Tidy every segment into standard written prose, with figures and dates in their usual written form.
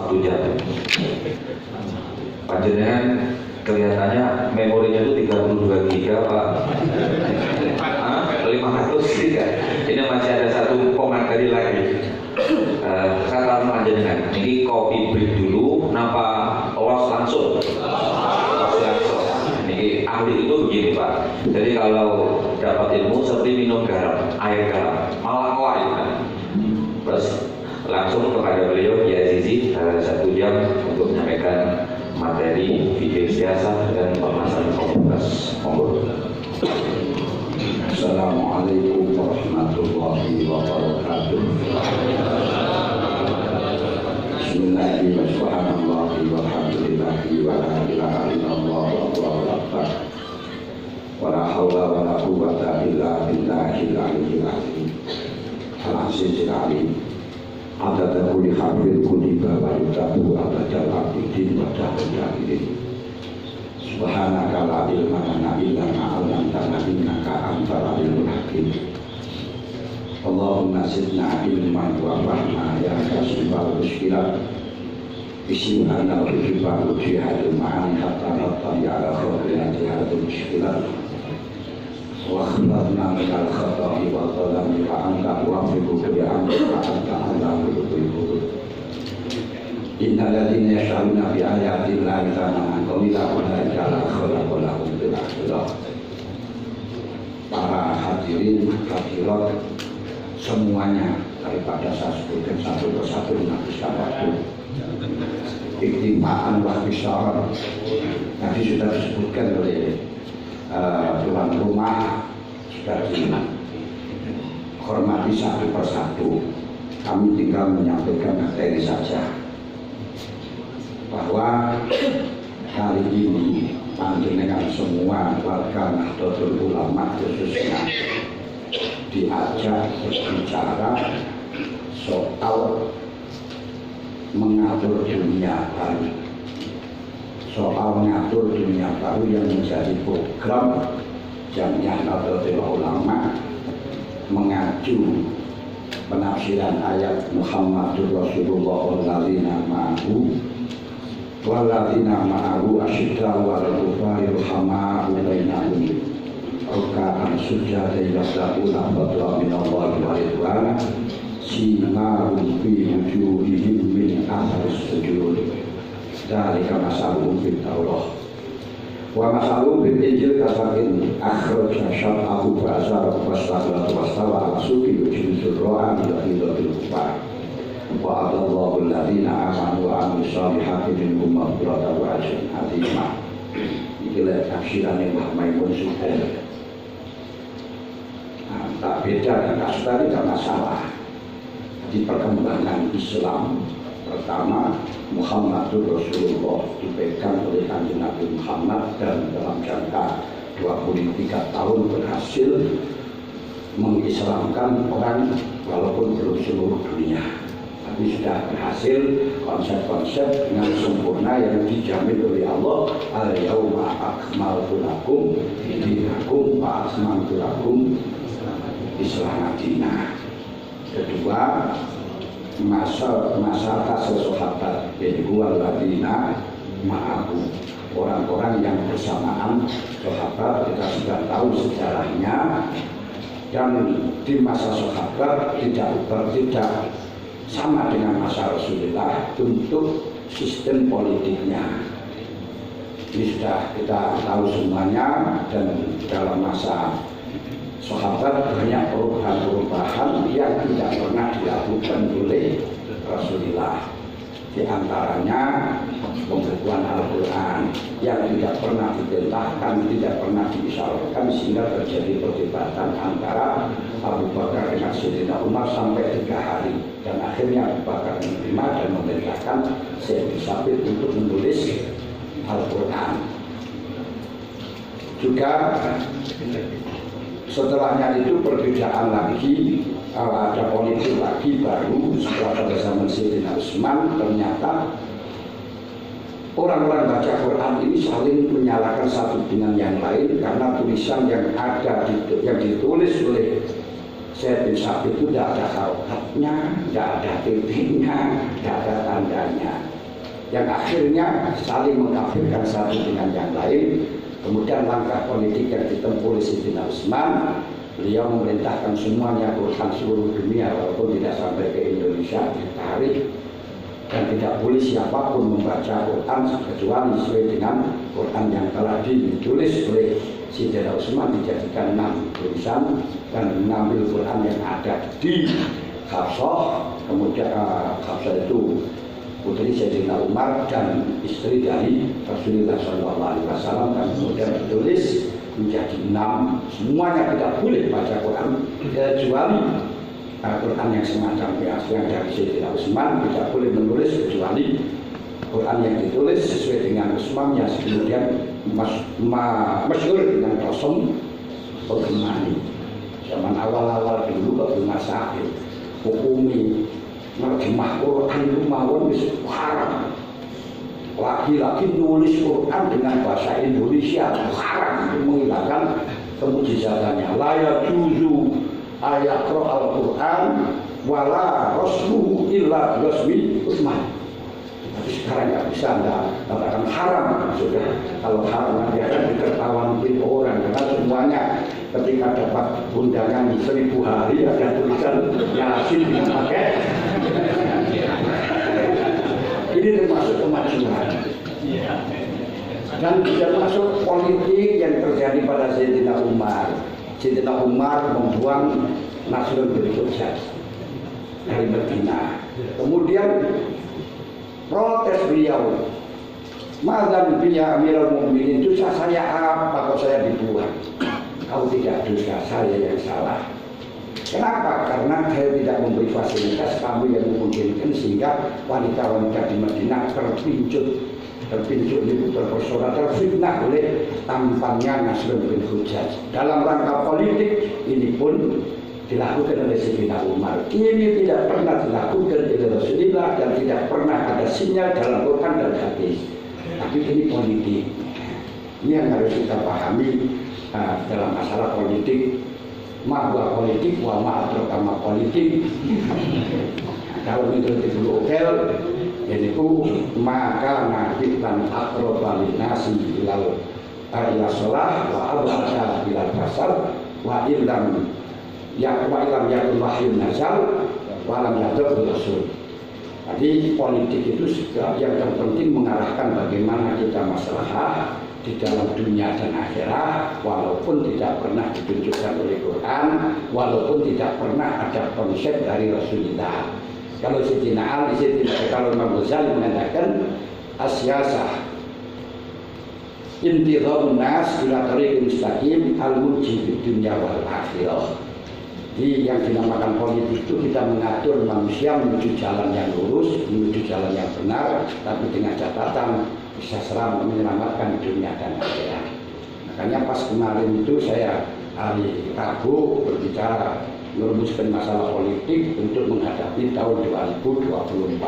1 jam. Panjenengan kelihatannya memorinya itu 32 giga Pak. 500 giga. Ini masih ada satu komentari lagi. Kata panjenengan, ini kopi break dulu, napa los langsung? Ini ahli itu begini Pak. Jadi kalau dapat ilmu seperti minum garam, air garam, malah kuat kan. Terus langsung kepada beliau ya Zizi 1 jam untuk menyampaikan materi video siasat dan pemasaran komunitas. Assalamualaikum warahmatullahi wabarakatuh. Bismillahirrahmanirrahim. Walhamdulillahi wa la ilaha illallah wallahu akbar. Wa la haula wa la quwwata illa billahil aliyyil azim. Al-azizil alim. Adada kulli hafidh kulli wa yutabu adadal abidin wa dahudahidin. Subhanaka la ilma lana illa ma 'allamtana innaka antal alimul hakim. Allahumma zidna ilman wa fahma ya kasifal muskilat. Bismillahirrahmanirrahim. Wa jihadul ma'ani hatta nattali ala khawfina jihadul muskilat. Wa khilafna minal khata'i wa dhalami wa anta wafiqu bi amrika anta alamul ghuyub. Innal ladzina yashtaruna bi ayati llahi thamanan qalila ulaika la khalaqa lahum fil akhirah. Para hadirin hadirat semuanya, daripada saya sebutkan satu persatu menghabiskan waktu. Iktimaan wa bisyarah tadi sudah disebutkan oleh tuan rumah, sudah dihormati satu persatu. Kami tinggal menyampaikan materi saja, bahwa kali ini panjenengan semua warga Nahdlatul Ulama khususnya diajak berbicara soal mengatur dunia baru, soal mengatur dunia baru yang menjadi program Jamiah Nahdlatul Ulama mengacu penafsiran ayat Muhammadur Rasulullah walladzina ma'ahu asyiddaa'u 'alal kufari ruhama'u bainahum ruk'an sujada yabda'una fadlan minallahi wa ridwana simahum fi wujuhihim min athari sujud. Dzalika masaluhum fit Taurah wa masaluhum fil Injil kasakin akhraja syar'ahu fa azara fastaghfara wastawa ala suqi yujizur ra'a ila hidatil kufar wa adallahu alladhina amanu wa amilus solihati minhum maghfiratan wa ajran 'azima. Inilah tafsiran Mbah Maimun Suhail. Tak beda dan kasus tadi tidak masalah. Di perkembangan Islam pertama, Muhammadur Rasulullah dipegang oleh Kanjeng Nabi Muhammad dan dalam jangka 23 tahun berhasil mengislamkan orang walaupun belum seluruh dunia, tapi sudah berhasil konsep-konsep dengan sempurna yang dijamin oleh Allah. Al-yauma akmaltu lakum dinakum wa atmamtu lakum Islam Madinah. Kedua, masa sahabat yaitu alladzina ma'ahu, orang-orang yang bersamaan sahabat. Kita sudah tahu sejarahnya, dan di masa sahabat tidak sama dengan masa Rasulullah untuk sistem politiknya. Ini sudah kita tahu semuanya, dan dalam masa sahabat banyak perubahan-perubahan yang tidak pernah dilakukan oleh Rasulullah. Di antaranya pembukuan Al-Quran yang tidak pernah ditentahkan, tidak pernah diisyaratkan, sehingga terjadi perdebatan antara Abu Bakar dengan Sayyidina Umar sampai 3 hari, dan akhirnya Abu Bakar menerima dan memerintahkan Sayyid Sabit untuk menulis Al-Quran. Juga setelahnya itu perbedaan lagi, ada politik lagi baru setelah pada zaman Sayyidina Utsman. Ternyata orang-orang baca Quran ini saling menyalahkan satu dengan yang lain karena tulisan yang ada yang ditulis oleh Sayyid bin Sabit itu tidak ada harokatnya, tidak ada titiknya, tidak ada tandanya. yang akhirnya saling mengkafirkan satu dengan yang lain. Kemudian langkah politik yang ditempuh oleh Sayyidina Utsman, beliau memerintahkan semuanya Quran seluruh dunia walaupun tidak sampai ke Indonesia ditarik, dan tidak boleh siapapun membaca Quran kecuali sesuai dengan Quran yang telah ditulis oleh Sayyidina Utsman, dijadikan 6 tulisan dan mengambil Quran yang ada di Hafsah. Kemudian Hafsah itu putri Sayyidina Umar dan istri dari Rasulullah SAW, dan kemudian ditulis menjadi 6. Semuanya tidak boleh baca Quran kecuali Quran yang semacam yang dari Sayyidina Utsman, tidak boleh menulis kecuali Quran yang ditulis sesuai dengan Utsman, yang kemudian masyhur dengan Rasul Al-Ghumani. Zaman awal-awal dulu waktu masa akhir hukumi nerjemah Quran itu mawon wis haram. Lagi-lagi nulis Quran dengan bahasa Indonesia haram, itu menghilangkan kemujizatannya. La yajuzu ayaqra al-Quran wala rasmuhu illa rasmi Utsman. Tapi sekarang nggak bisa, nggak katakan haram sudah. Kalau haram nanti akan ditertawakan orang, karena semuanya ketika dapat undangan 1000 hari ada tulisan Yasin yang pakai. Ini termasuk kemajuan. Dan termasuk politik yang terjadi pada Sayyidina Umar. Sayyidina Umar membuang Nasrul bin Hujjaj dari Madinah. Kemudian protes beliau, "Madzan biya Amirul Mukminin, dosa saya apa kok saya dibuang? Kau tidak dosa, saya yang salah." Kenapa? Karena saya tidak memberi fasilitas kamu yang memungkinkan sehingga wanita-wanita di Madinah terpincut itu terpesona, terfitnah oleh tampannya Nasrul bin Hujjaj. Dalam rangka politik ini pun dilakukan oleh Sayyidina Umar. Ini tidak pernah dilakukan oleh Rasulullah dan tidak pernah ada sinyal dalam Quran dan hadis. Tapi ini politik. Ini yang harus kita pahami dalam masalah politik. Mahwa politik wa ma'atrokama politik. Kalau itu hotel, ini maka nabitan akrobalin nasi ilal sholah wa abasa ilal pasar wa ilam yakun wahyun nazal walam yadab rasul. Jadi politik itu yang terpenting mengarahkan bagaimana kita maslahah di dalam dunia dan akhirat, walaupun tidak pernah ditunjukkan oleh Quran, walaupun tidak pernah ada konsep dari Rasulullah. Kalau Sayyidina Ali, kalau Imam Ghazali mengatakan asyasah intidharun nas ila tariqil mustaqim al-munji fid dunya wal akhirah. Jadi yang dinamakan politik itu kita mengatur manusia menuju jalan yang lurus, menuju jalan yang benar, tapi dengan catatan bisa selamat menyelamatkan dunia dan akhirat. Makanya pas kemarin itu saya hari Rabu berbicara merumuskan masalah politik untuk menghadapi tahun 2024.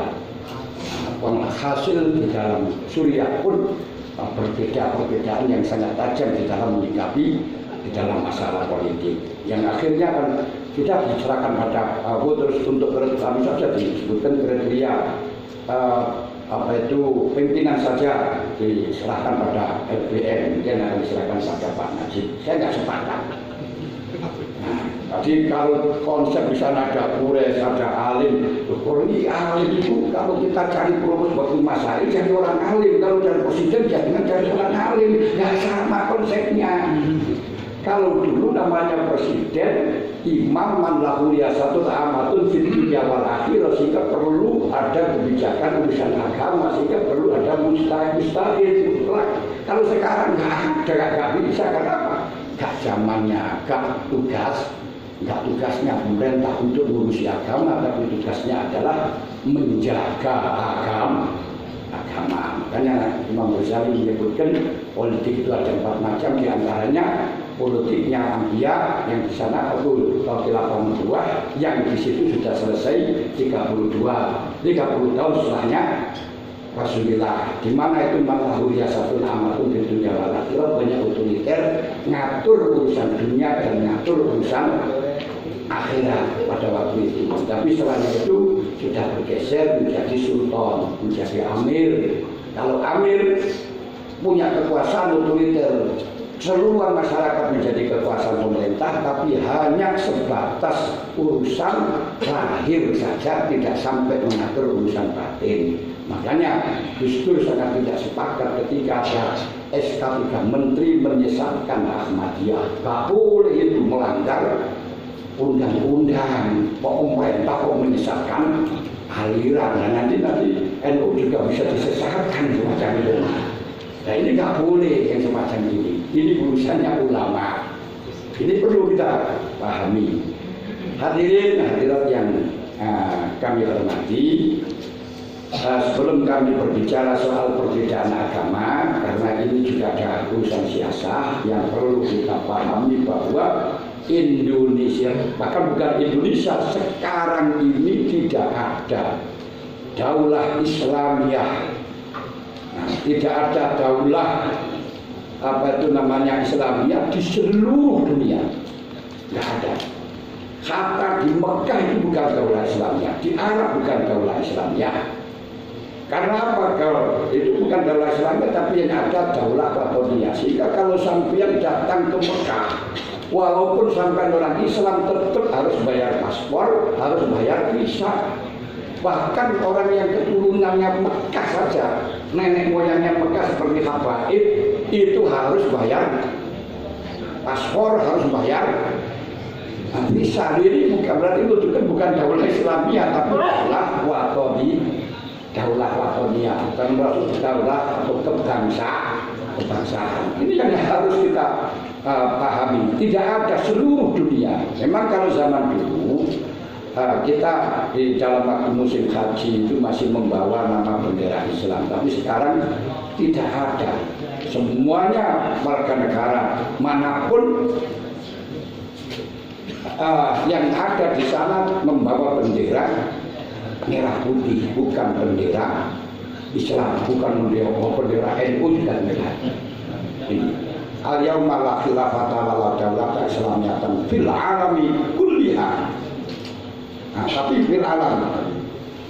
Hasil di dalam Suriah pun perbedaan yang sangat tajam di dalam menyikapi di dalam masalah politik. Yang akhirnya kan sudah diserahkan pada voters untuk kami saja disebutkan kriteria pimpinan saja diserahkan pada LBM, kemudian akan diserahkan pada Pak Najib. Saya nggak sepakat. Jadi kalau konsep di sana ada kures, ada alim, ini alim itu kalau kita cari promosi waktu masa ini jadi orang alim, kalau jadi presiden jangan cari orang alim, nggak sama konsepnya. Kalau dulu namanya presiden, imam man lahu riyasatun amatun fid dunya wal akhirah, sehingga perlu ada kebijakan urusan agama, sehingga perlu ada mustahil. Kalau sekarang nggak bisa, kenapa? Gak zamannya, gak tugasnya pemerintah untuk mengurusi agama, tapi tugasnya adalah menjaga agama. Makanya Imam Ghazali menyebutkan politik itu ada 4 macam, diantaranya politiknya Anbiya yang di sana betul khilafah nubuwah, yang di situ sudah selesai 30 tahun setelahnya Rasulullah, di mana itu malahu riyasatul amatun di dunia wal akhirah, banyak otoriter ngatur urusan dunia dan ngatur urusan akhirat pada waktu itu. Tapi setelahnya itu sudah bergeser menjadi sultan, menjadi amir. Kalau amir punya kekuasaan otoriter, seluruh masyarakat menjadi kekuasaan pemerintah, tapi hanya sebatas urusan lahir saja, tidak sampai mengatur urusan batin. Makanya Gus Dur sangat tidak sepakat ketika ada SK 3 Menteri menyesatkan Ahmadiyah. Gak boleh itu melanggar undang-undang, pemerintah kok menyesatkan aliran. Nah, nanti NU juga bisa disesatkan semacam itu. Nah ini nggak boleh yang semacam ini. Ini urusannya ulama. Ini perlu kita pahami. Hadirin hadirat yang kami hormati, sebelum kami berbicara soal perbedaan agama, karena ini juga ada urusan siasah yang perlu kita pahami bahwa Indonesia, bahkan bukan Indonesia, sekarang ini tidak ada daulah Islamiyah. Nah, tidak ada daulah Islamiyah di seluruh dunia, nggak ada. Kata di Mekah itu bukan daulah Islamiyah, di Arab bukan daulah Islamiyah. Karena apa? Kalau itu bukan daulah Islamiyah, tapi yang ada daulah Batoniyah. Sehingga kalau sampean datang ke Mekah, walaupun sampai orang Islam tetap harus bayar paspor, harus bayar visa. Bahkan orang yang keturunannya Mekah saja, nenek moyangnya Mekah seperti Habaib, itu harus bayar paspor, harus bayar visa. Ini bukan berarti itu juga bukan daulah Islamiyah, tapi daulah Watoniyah, bukan berarti daulah atau kebangsaan. Ini yang harus kita pahami. Tidak ada seluruh dunia. Memang kalau zaman dulu kita di dalam waktu musim haji itu masih membawa nama bendera Islam, tapi sekarang tidak ada. Semuanya warga negara manapun yang ada di sana membawa bendera merah putih, bukan bendera Islam, bukan bendera NU juga merah. Ini al-yauma la khilafata wa la daulata islamiyatan fil alami kulliha. Nah, tapi fil alam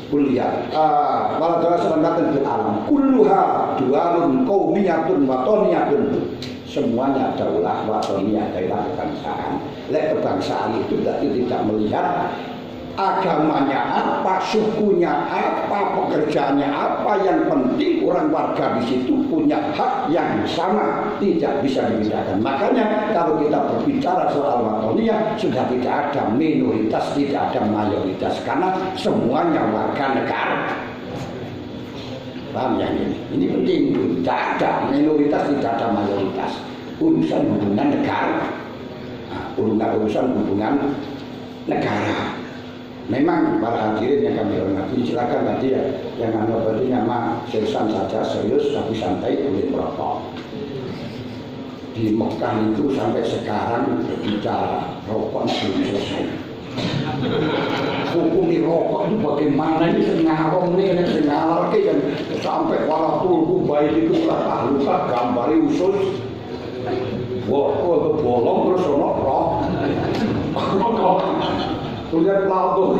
kulliha wa la daulata islamiyatan fil alam kulluha dualun qaumiyatun watoniyatun. Semuanya daulah watoniyah, daulah kebangsaan. Kebangsaan itu tidak melihat agamanya apa, sukunya apa, pekerjaannya apa. Yang penting orang warga di situ punya hak yang sama, tidak bisa dibedakan. Makanya kalau kita berbicara soal watoniyah, sudah tidak ada minoritas, tidak ada mayoritas, karena semuanya warga negara. Paham yang ini? Ini penting. Tidak ada minoritas, tidak ada mayoritas. Urusan hubungan negara, urusan hubungan negara. Memang para hadirin yang kami hormati, silakan tadi ya, yang berarti nama seriusan saja, serius tapi santai, boleh merokok. Di Mekah itu sampai sekarang berbicara rokok belum selesai. Hukum di rokok itu bagaimana, ini sengarong nih, sengarong kan sampai walaupun baik itu lah luka gambari usus, bolong terus rokok. Lihat laut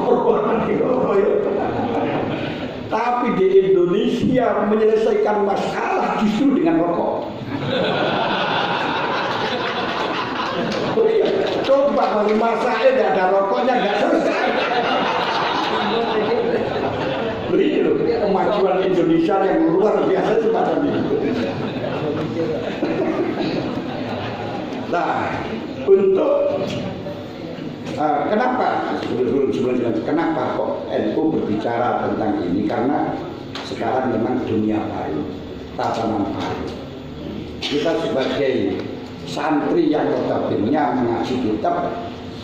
tapi di Indonesia menyelesaikan masalah justru dengan rokok. Coba kalau masalahnya tidak ada rokoknya nggak selesai. Ini loh kemajuan Indonesia yang luar biasa semacam itu. Nah, untuk kenapa kenapa kok NU berbicara tentang ini? Karena sekarang memang dunia baru, tatanan baru. Kita sebagai santri yang notabene mengaji kitab,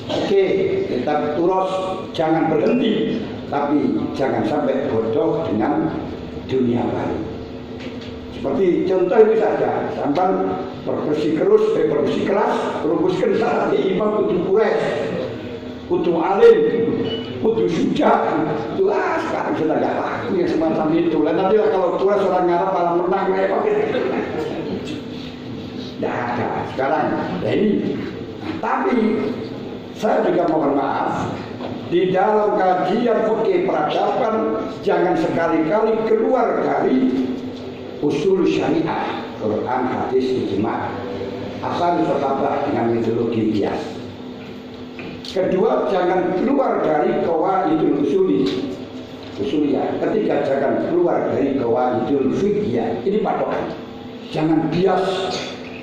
oke, kita terus jangan berhenti, tapi jangan sampai bodoh dengan dunia baru. Seperti contoh ini saja, sampai bersih keras, rumuskan syarat imam kudu kures, kudu alim, kudu sujud. Jelas sekarang sudah nggak laku yang semacam itu. Dan nanti kalau kures orang Arab malah menang repot. Tidak ada sekarang. Ya ini. Tapi saya juga mohon maaf, di dalam kajian fikih peradaban jangan sekali-kali keluar dari usul syariah, Quran, hadis, ijma, asal sahabat dengan metodologi kias. Kedua, jangan keluar dari qawaidul usuliyah. Ketiga, jangan keluar dari qawaidul fiqhiyah. Ini patokan. Jangan bias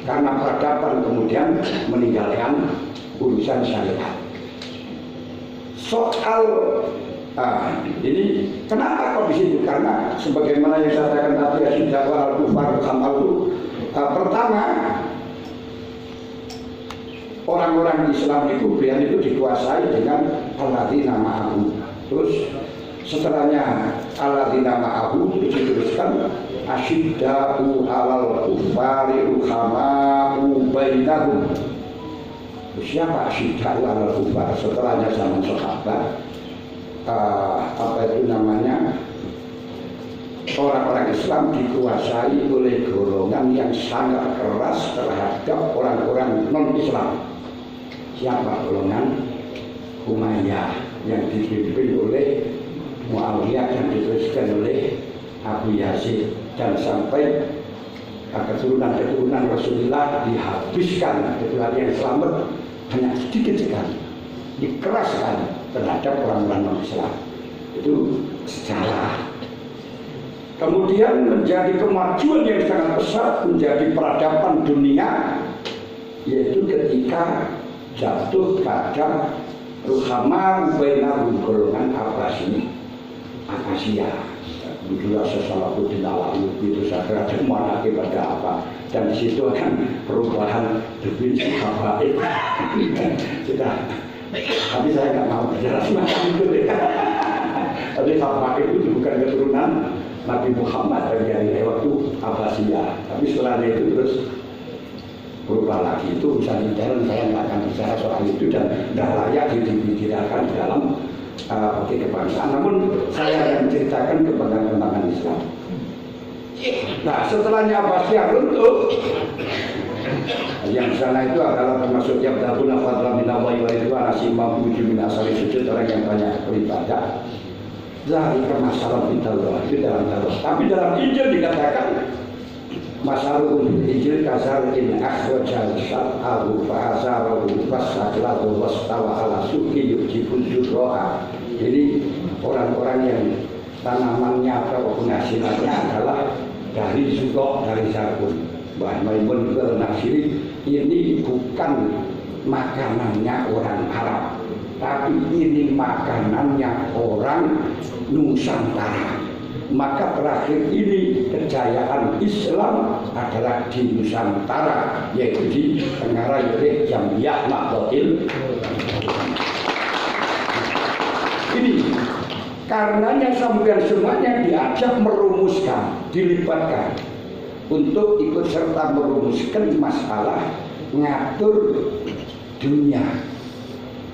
karena peradaban kemudian meninggalkan urusan syariat. Soal ini kenapa kok di situ? Karena sebagaimana yang saya katakan tadi, sudah wal kufar hamal itu pertama, orang-orang Islam itu biar itu dikuasai dengan alladzina ma'ahu. Terus setelahnya alladzina ma'ahu itu dituliskan asyidda'u 'alal kufari ruhama'u bainahum. Siapa asyidda'u 'alal kufar? Setelahnya zaman sahabat, apa itu namanya, orang-orang Islam dikuasai oleh golongan yang sangat keras terhadap orang-orang non-Islam. Siapa golongan? Umayyah yang dipimpin oleh Muawiyah yang diteruskan oleh Abu Yazid, dan sampai keturunan-keturunan Rasulullah dihabiskan, kecuali yang selamat hanya sedikit sekali, dikeraskan terhadap orang-orang non-Islam. Itu sejarah. Kemudian menjadi kemajuan yang sangat besar, menjadi peradaban dunia, yaitu ketika jatuh pada ruhama bainahum, golongan Abbasiyah. Dulu Salahuddin Al-Ayyubi itu saya kira mana kepada apa, dan di situ kan perubahan definisi habaib sudah. Tapi saya nggak mau bicara semacam itu deh. Tapi habaib itu bukan keturunan Nabi Muhammad dari waktu Abbasiyah. Tapi setelah itu terus berubah lagi. Itu bisa detail, saya nggak akan bicara soal itu dan tidak layak dibicarakan di dalam kebangsaan. Namun saya akan menceritakan kebanggaan-kebanggaan Islam. Nah, setelahnya Abbasiyah runtuh, yang sana itu adalah termasuk yang dabuna fadla minallahi wa ridwan asimam wujud min asari sujud, orang yang banyak beribadah. Dari masalah itu dalam Taurat. Tapi dalam Injil dikatakan masalah Injil kasar in akhwajal syar'ahu fa'asaruhu fasaklahu wastawa ala suki yujibun jurroha. Jadi orang-orang yang tanamannya atau penghasilannya adalah dari zurroh, dari sarkun. Mbah Maimun juga menafsiri ini bukan makanannya orang Arab, tapi ini makanannya orang Nusantara. Maka terakhir ini kejayaan Islam adalah di Nusantara, yaitu di Tengarai oleh Jamiyah Nahdlatul. Ini karenanya sampean semuanya diajak merumuskan, dilibatkan untuk ikut serta merumuskan masalah ngatur dunia.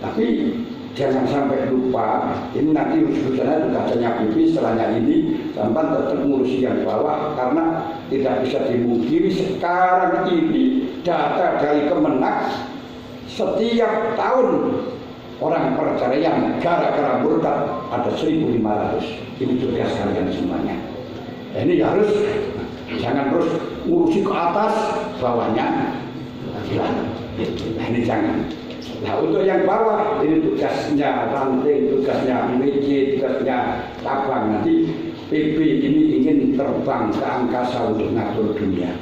Tapi jangan sampai lupa, ini nanti urusannya juga hanya pipi, setelahnya ini sampai tetap ngurusi yang bawah, karena tidak bisa dimungkiri sekarang ini data dari Kemenak setiap tahun orang perceraian gara-gara murtad ada 1.500. Ini tugas kalian semuanya. Ini harus jangan terus ngurusi ke atas, bawahnya hilang. Ini jangan. Nah, untuk yang bawah ini tugasnya ranting, tugasnya miji, tugasnya tabang. Nanti PP ini ingin terbang ke angkasa untuk ngatur dunia.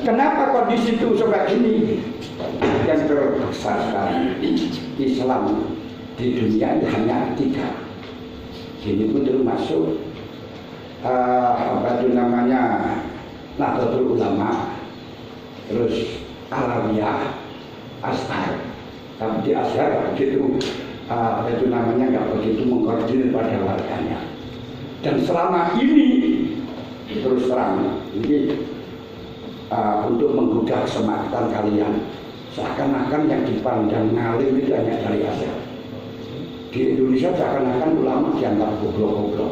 Kenapa kondisi itu seperti ini? Yang terbesar sekarang Islam di dunia hanya 3. Ini pun termasuk apa itu namanya Nahdlatul Ulama, terus Alawiyah, Ashar. Tapi di Ashar begitu itu namanya nggak begitu mengkoordinir pada warganya. Dan selama ini terus terang ini untuk menggugah kesemakatan kalian, seakan-akan yang dipandang ngalim itu hanya dari Ashar. Di Indonesia seakan-akan ulama dianggap goblok-goblok.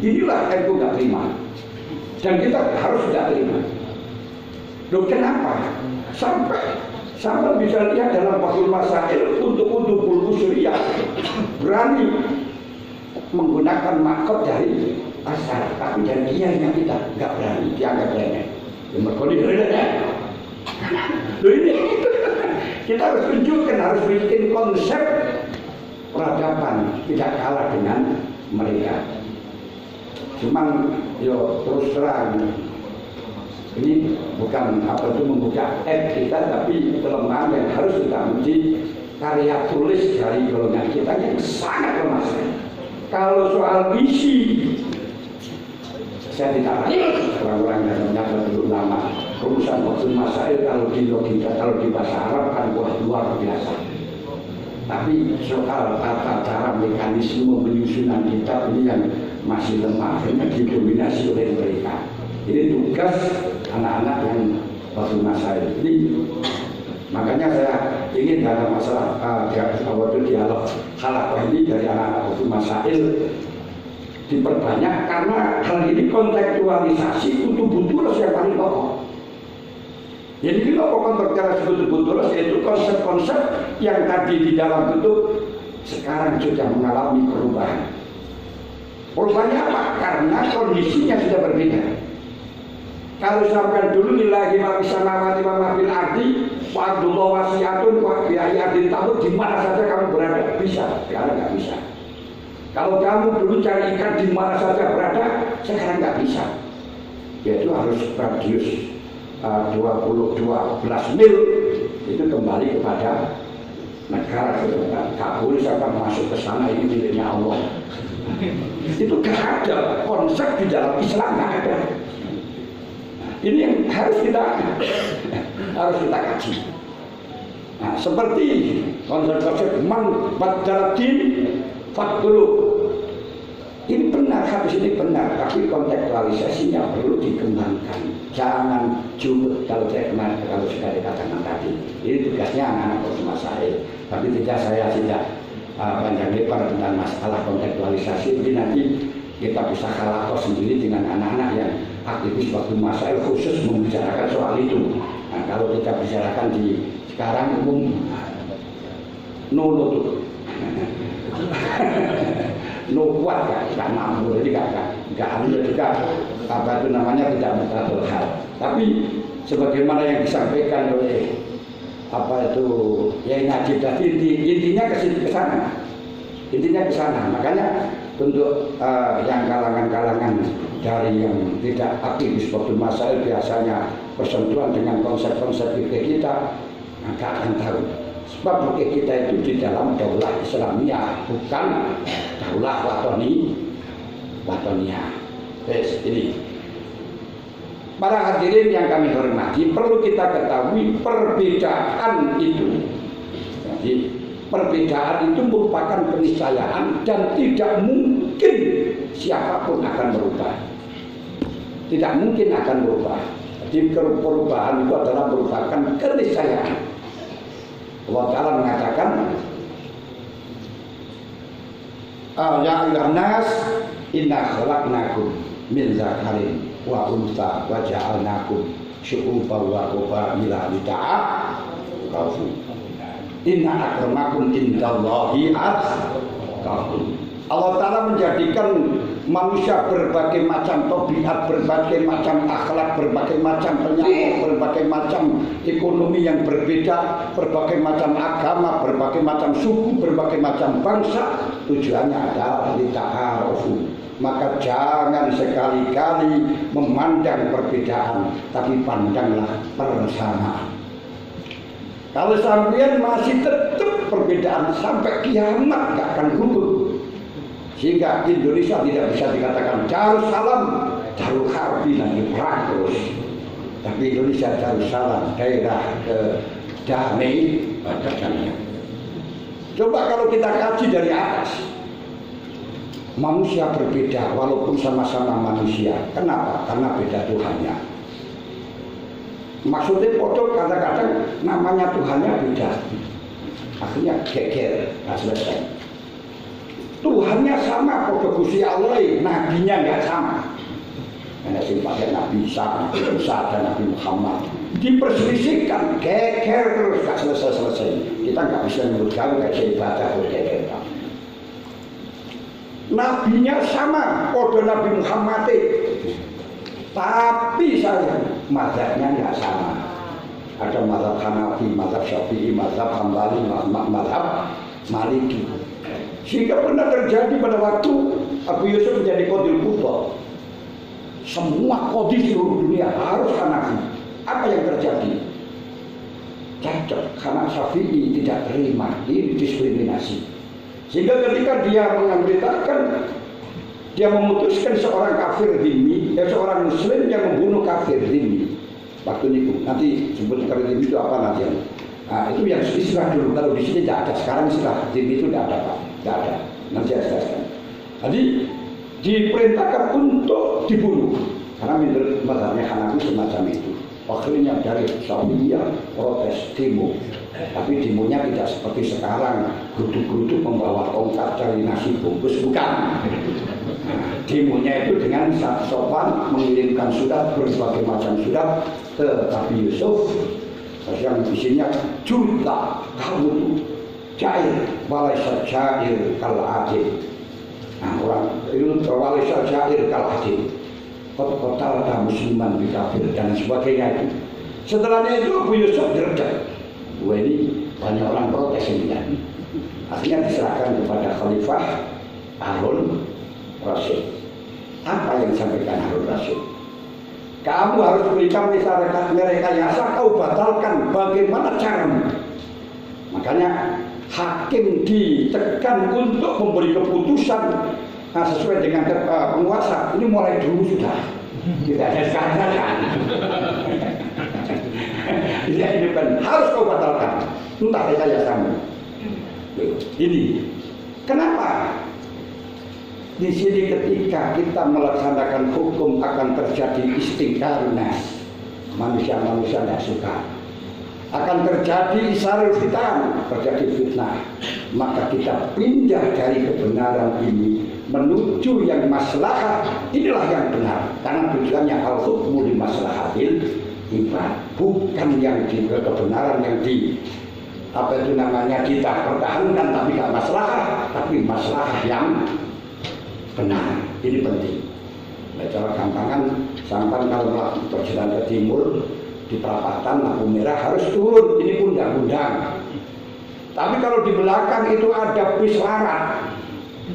Inilah yang itu nggak terima, dan kita harus tidak terima. Loh, kenapa? Sama bisa lihat dalam Fathul Masail untuk usuliyah berani menggunakan makot dari asar, tapi dari kiainya kita nggak berani, dianggap remeh. Ini kita harus tunjukkan, harus bikin konsep peradaban tidak kalah dengan mereka. Cuman yo terus terang ini bukan apa itu membuka kita, tapi kelemahan yang harus kita uji. Karya tulis dari golongan kita yang sangat lemah. Kalau soal isi, saya tidak tahu orang-orang yang menyatakan dulu lama urusan Fathul Masail kalau di logika, kalau di bahasa Arab kan luar biasa. Tapi soal tata cara mekanisme penyusunan kitab ini yang masih lemah, karena didominasi oleh mereka. Ini tugas anak-anak yang Fathul Masail ini. Makanya saya ingin dalam masalah waktu dialog halaqah ini dari anak-anak Fathul Masail diperbanyak, karena hal ini kontekstualisasi untuk Buturos yang paling pokok. Jadi kita pokok berbicara sebut Buturos yaitu konsep-konsep yang tadi di dalam bentuk sekarang sudah mengalami perubahan. Perubahannya apa? Karena kondisinya sudah berbeda. Kalau sampai dulu lillahi ma fis samawati wa ma fil ardi wa ardullah wasi'atun wa bi'ayyi ardin tamut, di mana saja kamu berada bisa, sekarang nggak bisa. Kalau kamu dulu cari ikan di mana saja berada, sekarang nggak bisa. Yaitu harus radius 12 mil itu kembali kepada negara. Nggak boleh sampai masuk ke sana, ini miliknya Allah. Itu nggak ada konsep di dalam Islam, nggak ada. Ini yang harus kita kaji. Nah, seperti konsep-konsep man badalatin fatdulu. Ini benar, hadis ini benar, tapi kontekstualisasinya perlu dikembangkan. Jangan jumlah kalau sudah dikatakan tadi. Ini tugasnya anak-anak Fathul Masail. Tapi saya tidak panjang lebar tentang masalah kontekstualisasi. Jadi nanti kita bisa halaqah sendiri dengan anak-anak yang aktivis Fathul Masail khusus membicarakan soal itu. Nah, kalau kita bicarakan di sekarang umum nulut kuat nggak mampu, jadi nggak ambil juga apa itu namanya tidak mutatul hal. Tapi sebagaimana yang disampaikan oleh apa itu Yai Najib tadi, intinya ke sana. Makanya untuk yang kalangan-kalangan dari yang tidak aktivis Fathul Masail biasanya bersentuhan dengan konsep-konsep fikih kita, nggak akan tahu. Sebab fikih kita itu di dalam daulah Islamiyah, bukan daulah Watoniyah. Ini para hadirin yang kami hormati, perlu kita ketahui perbedaan itu. Jadi perbedaan itu merupakan keniscayaan dan tidak mungkin siapapun akan berubah. Tidak mungkin akan berubah. Jadi perubahan itu adalah merupakan keniscayaan. Allah Ta'ala mengatakan, ya ayyuhan nas inna khalaqnakum min dzakarin wa untha wa ja'alnakum syu'uban wa qabaila lita'arafu. Inna akramakum indallahi atqakum. Allah Ta'ala menjadikan manusia berbagai macam tabiat, berbagai macam akhlak, berbagai macam penyakit, berbagai macam ekonomi yang berbeda, berbagai macam agama, berbagai macam suku, berbagai macam bangsa. Tujuannya adalah lita'arafu. Maka jangan sekali-kali memandang perbedaan, tapi pandanglah persamaan. Kalau sampean masih tetap perbedaan sampai kiamat gak akan berubah. Sehingga Indonesia tidak bisa dikatakan Darussalam, Darul Harbi nanti perang terus. Tapi Indonesia Darussalam, daerah damai pada dunia. Coba kalau kita kaji dari atas, manusia berbeda walaupun sama-sama manusia. Kenapa? Karena beda Tuhannya. Maksudnya bodoh, kadang-kadang namanya Tuhannya beda. Akhirnya geger, nggak selesai. Tuhannya sama, bodoh Gusti Allah, nabinya nggak sama. Karena sifatnya Nabi Isa, Nabi Musa, dan Nabi Muhammad. diperselisihkan, geger terus gak selesai-selesai. Kita nggak bisa menurut kamu kayak saya ibadah geger kamu. Nabinya sama, kode Nabi Muhammad, tapi saya mazhabnya nggak sama. Ada mazhab Hanafi, mazhab Syafi'i, mazhab Hambali, mazhab Maliki. Sehingga pernah terjadi pada waktu Abu Yusuf menjadi Qadil Kubra. Semua qadhi seluruh dunia harus Hanafi. Apa yang terjadi? Cacat, karena Syafi'i tidak terima, ini diskriminasi. Sehingga ketika dia memberitakan, dia memutuskan seorang kafir dhimmi, seorang muslim yang membunuh kafir dhimmi. Waktu itu nanti sebut kafir dhimmi itu apa nanti? Nah, itu yang istilah dulu. Kalau di sini tidak ada. Sekarang istilah dhimmi itu tidak ada, Pak. Tidak ada. Nanti saya jelaskan. Jadi diperintahkan untuk dibunuh karena menurut mazhabnya Hanafi semacam itu. Akhirnya dari Syafi'iyah protes demo, tapi demonya tidak seperti sekarang geruduk-geruduk membawa tongkat cari nasi bungkus, bukan. Demonya itu dengan sopan mengirimkan surat, berbagai macam surat ke Nabi Yusuf yang isinya juta kamu cair walaisa cair kal adil. Nah, orang itu walaisa cair kal adil. Kota musliman di kafir dan sebagainya itu. Setelahnya itu Abu Yusuf diredam. Wah, ini banyak orang protes ini kan. Akhirnya diserahkan kepada Khalifah Harun Rasyid. Apa yang disampaikan Harun Rasyid? Kamu harus berikan merekayasa, kau batalkan, bagaimana caramu? Makanya hakim ditekan untuk memberi keputusan sesuai dengan penguasa. Ini mulai dulu sudah, tidak ada sekarang. Tidak, ini kan harus kau batalkan. Entah rekayasamu. Ini kenapa? Di sini ketika kita melaksanakan hukum akan terjadi istingkarnas. Manusia-manusia tidak suka. Akan terjadi isarul fitan, terjadi fitnah. Maka kita pindah dari kebenaran ini menuju yang maslahat. Inilah yang benar. Karena tujuannya al-hukmu li maslahatil ibad, bukan yang di kebenaran yang di apa itu namanya kita pertahankan tapi tidak maslahat, tapi maslahat yang benar. Ini penting. Cara gampangan, sampai kalau perjalanan ke timur di perapatan lampu merah harus turun. Ini undang-undang. Tapi kalau di belakang itu ada bis larat,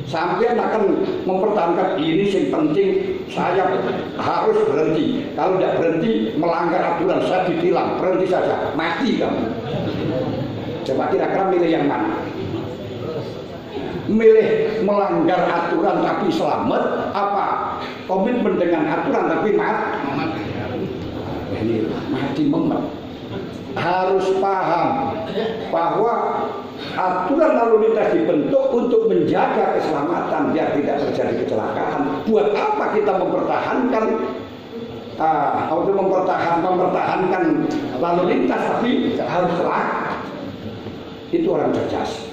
sampai akan mempertahankan ini yang penting. Saya harus berhenti. Kalau tidak berhenti melanggar aturan, saya ditilang. Berhenti saja, mati kamu. Coba kira-kira milih yang mana? Milih melanggar aturan tapi selamat, apa komitmen dengan aturan tapi mati? Ini mati memet. Harus paham bahwa aturan lalu lintas dibentuk untuk menjaga keselamatan biar tidak terjadi kecelakaan. Buat apa kita mempertahankan untuk mempertahankan lalu lintas tapi harus celaka? Itu orang cerdas.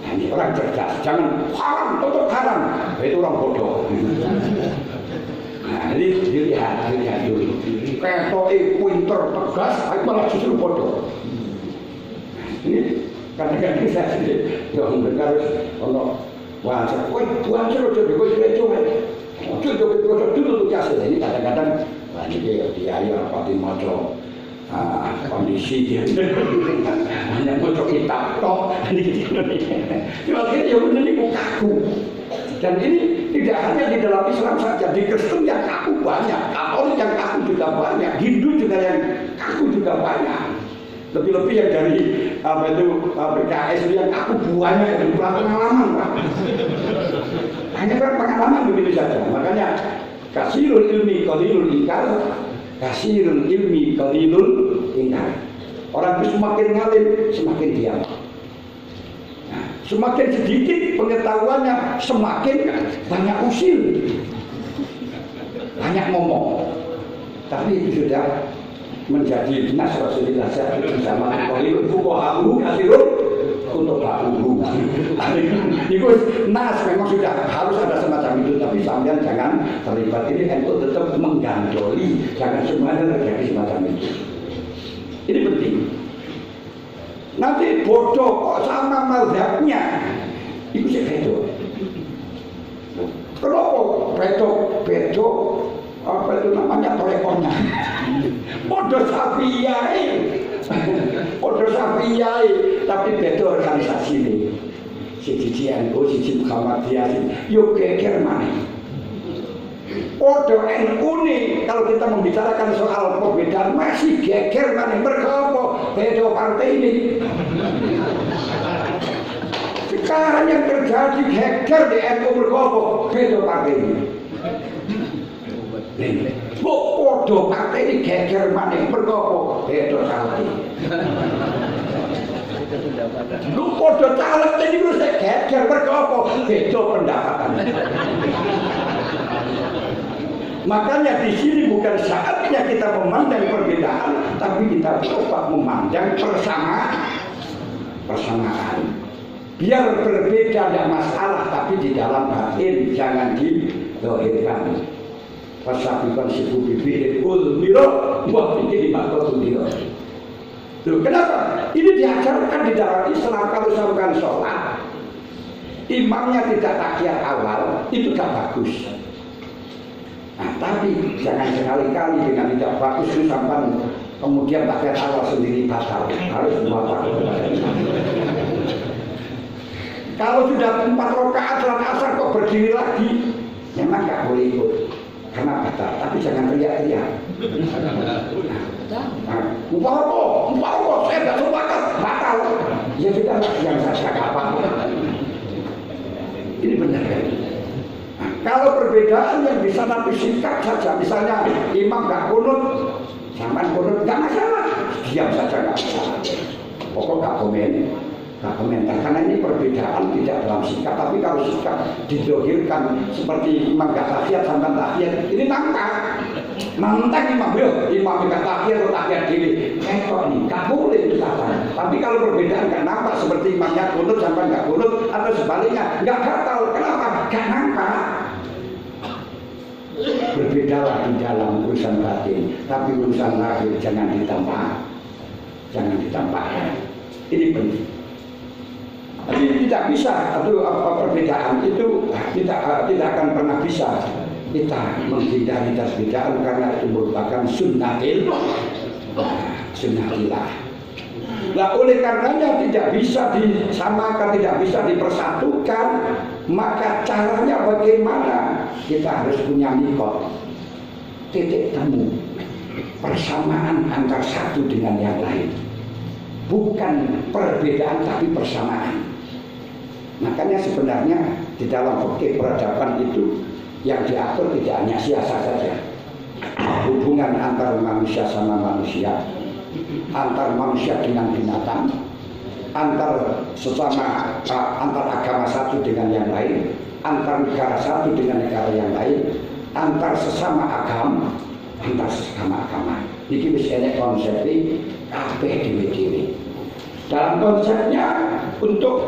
Nah, ini orang cerdas. Jangan haram, tutup haram. Itu orang bodoh. Nah, ini dilihat dulu. Ketoknya pinter, tegas, malah justru bodoh. Ini kadang-kadang saya sendiri yang mendengar kalau wajar, wajar loh jadi dulu tuh biasa. Ini kadang-kadang ini dia rapatin macam kondisi dia hanya macam hitam toh ini. Cuma ya benar ini kaku. Dan ini tidak hanya di dalam Islam saja, di Kristen yang kaku banyak, Katolik yang kaku juga banyak, Hindu juga yang kaku juga banyak. Lebih-lebih yang dari PKS yang kaku banyak, yang kurang pengalaman, Pak. Hanya kan pengalaman begitu saja. Makanya kasirul ilmi qalilul ingkar, kasirul ilmi qalilul ingkar. Orang itu semakin ngalim, semakin diam. Semakin sedikit pengetahuannya, semakin banyak usil, banyak ngomong. Tapi itu sudah menjadi nas Rasulullah sama qalilul fuqaha kasirul untuk ba'uhu. Itu nas memang sudah harus ada semacam itu, tapi sampean jangan terlibat. Ini NU tetap menggandoli, jangan semuanya terjadi semacam itu. Ini penting. Nanti bodoh kok sama mazhabnya, itu sih bedo. Kenapa bedo? Apa itu namanya torekonya? Bodoh Syafi'iyai, tapi bedo organisasi ini. Siji NU, siji Muhammadiyah, yuk geger mana? Podo NU nih, kalau kita membicarakan soal perbedaan masih geger mana? Berapa beda partai ini? Sekarang yang terjadi geger di NU berapa beda partai ini? Podo partai ini geger mana? Berapa beda partai? Lu podo caleg ini lu geger berapa beda pendapatan? Makanya di sini bukan saatnya kita memandang perbedaan, tapi kita coba memandang persamaan. Biar berbeda tidak masalah, tapi di dalam batin jangan didohirkan. Pasabikan siku bibir ulmiro, buat ini makhluk ulmiro. Loh, kenapa? Ini diajarkan di dalam Islam. Kalau sampai sholat, imamnya tidak takbir awal, itu tak bagus. Nah, tapi jangan sekali-kali dengan tidak bagus itu sampai kemudian takbir awal sendiri batal. Harus semua takbir. Kalau sudah 4 rakaat salat asar kok berdiri lagi, memang nggak boleh ikut karena batal. Tapi jangan teriak-teriak. Upah apa? Saya nggak sepakat, batal. Ya sudah, yang saya apa? Ini benar kan? Kalau perbedaan yang bisa nanti sikap saja, misalnya imam nggak kunut, sampai kunut nggak masalah, diam saja nggak masalah. Pokok nggak komentar, karena ini perbedaan tidak dalam sikap, tapi kalau sikap didohirkan seperti imam nggak tahiyat sampai tahiyat, ini tampak. Mantap imam nggak tahiyat atau tahiyat diri, kok nih nggak boleh dikatakan. Tapi kalau perbedaan nggak nampak seperti imamnya kunut sampai nggak kunut atau sebaliknya nggak batal, kenapa? Nggak nampak. Berbedalah di dalam urusan batin, tapi urusan lahir jangan ditambah. Ini penting. Tapi tidak bisa, atau perbedaan itu tidak akan pernah bisa kita menghindari perbedaan karena itu merupakan sunnatillah. Nah, oleh karenanya tidak bisa disamakan, tidak bisa dipersatukan, maka caranya bagaimana? Kita harus punya mikot, titik temu, persamaan antara satu dengan yang lain. Bukan perbedaan tapi persamaan. Makanya sebenarnya di dalam fikih peradaban itu yang diatur tidak hanya siasa saja. Hubungan antar manusia sama manusia, antar manusia dengan binatang, antar agama satu dengan yang lain, antar negara satu dengan negara yang lain, antar sesama agama. Ini wis enek konsep kabeh dhewe-dhewe. Dalam konsepnya untuk